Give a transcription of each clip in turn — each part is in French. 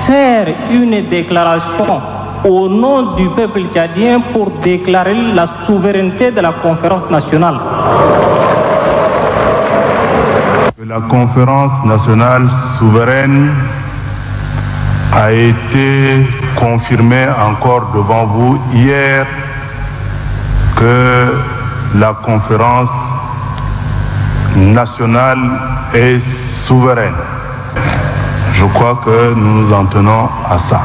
faire une déclaration au nom du peuple tchadien pour déclarer la souveraineté de la conférence nationale. La conférence nationale souveraine a été confirmée encore devant vous hier que la conférence nationale est souveraine. Je crois que nous nous en tenons à ça.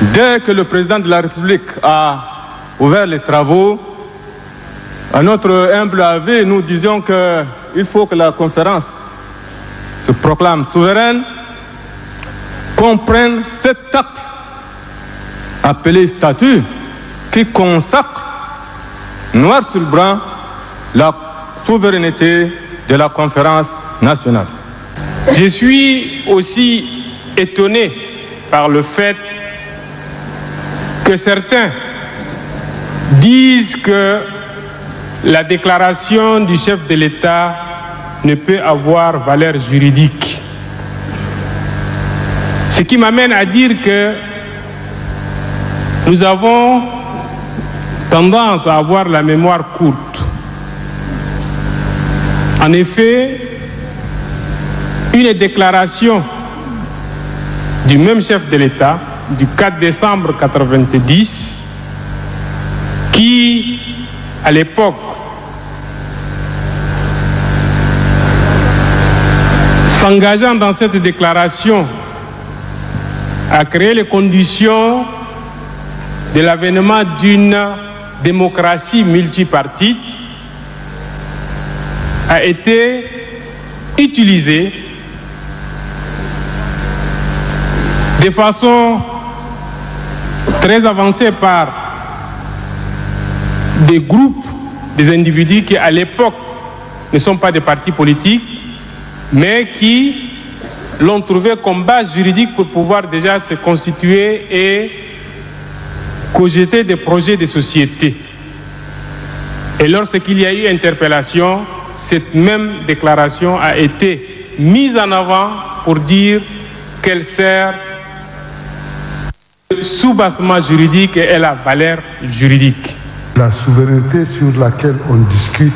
Dès que le président de la République a ouvert les travaux, à notre humble avis, nous disions qu'il faut que la conférence se proclame souveraine, comprenne cet acte appelé statut qui consacre noir sur blanc la souveraineté de la conférence nationale. Je suis aussi étonné par le fait que certains disent que la déclaration du chef de l'État ne peut avoir valeur juridique. Ce qui m'amène à dire que nous avons tendance à avoir la mémoire courte. En effet, une déclaration du même chef de l'État du 4 décembre 1990 qui, à l'époque, s'engageant dans cette déclaration à créer les conditions de l'avènement d'une démocratie multipartite, a été utilisé de façon très avancée par des groupes, des individus qui à l'époque ne sont pas des partis politiques, mais qui l'ont trouvé comme base juridique pour pouvoir déjà se constituer et cogiter des projets de société. Et lorsqu'il y a eu interpellation, cette même déclaration a été mise en avant pour dire qu'elle sert de soubassement juridique et elle a valeur juridique. La souveraineté sur laquelle on discute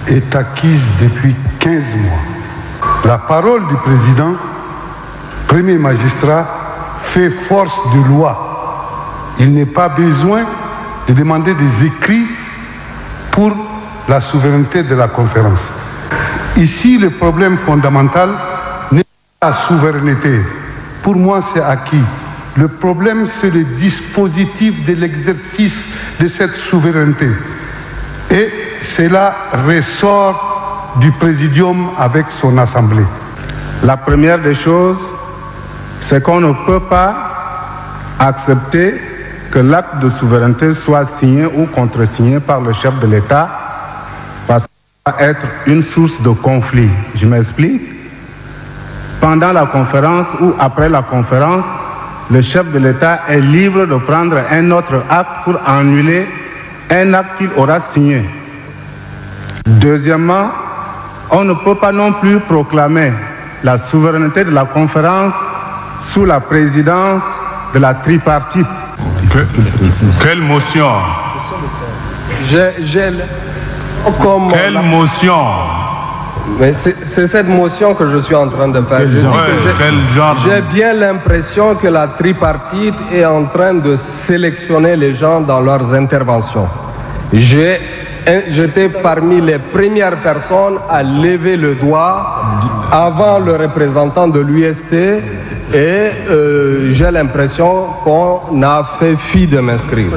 est acquise depuis 15 mois. La parole du président, premier magistrat, fait force de loi. Il n'est pas besoin de demander des écrits pour la souveraineté de la conférence. Ici, le problème fondamental n'est pas la souveraineté. Pour moi, c'est acquis. Le problème, c'est le dispositif de l'exercice de cette souveraineté. Et cela ressort du présidium avec son assemblée. La première des choses, c'est qu'on ne peut pas accepter que l'acte de souveraineté soit signé ou contresigné par le chef de l'État parce que ça va être une source de conflit. Je m'explique. Pendant la conférence ou après la conférence, le chef de l'État est libre de prendre un autre acte pour annuler un acte qu'il aura signé. Deuxièmement, on ne peut pas non plus proclamer la souveraineté de la conférence sous la présidence de la tripartite. Quelle motion? Quelle motion? Mais c'est cette motion que je suis en train de faire. J'ai bien l'impression que la tripartite est en train de sélectionner les gens dans leurs interventions. J'étais parmi les premières personnes à lever le doigt avant le représentant de l'UST et j'ai l'impression qu'on a fait fi de m'inscrire.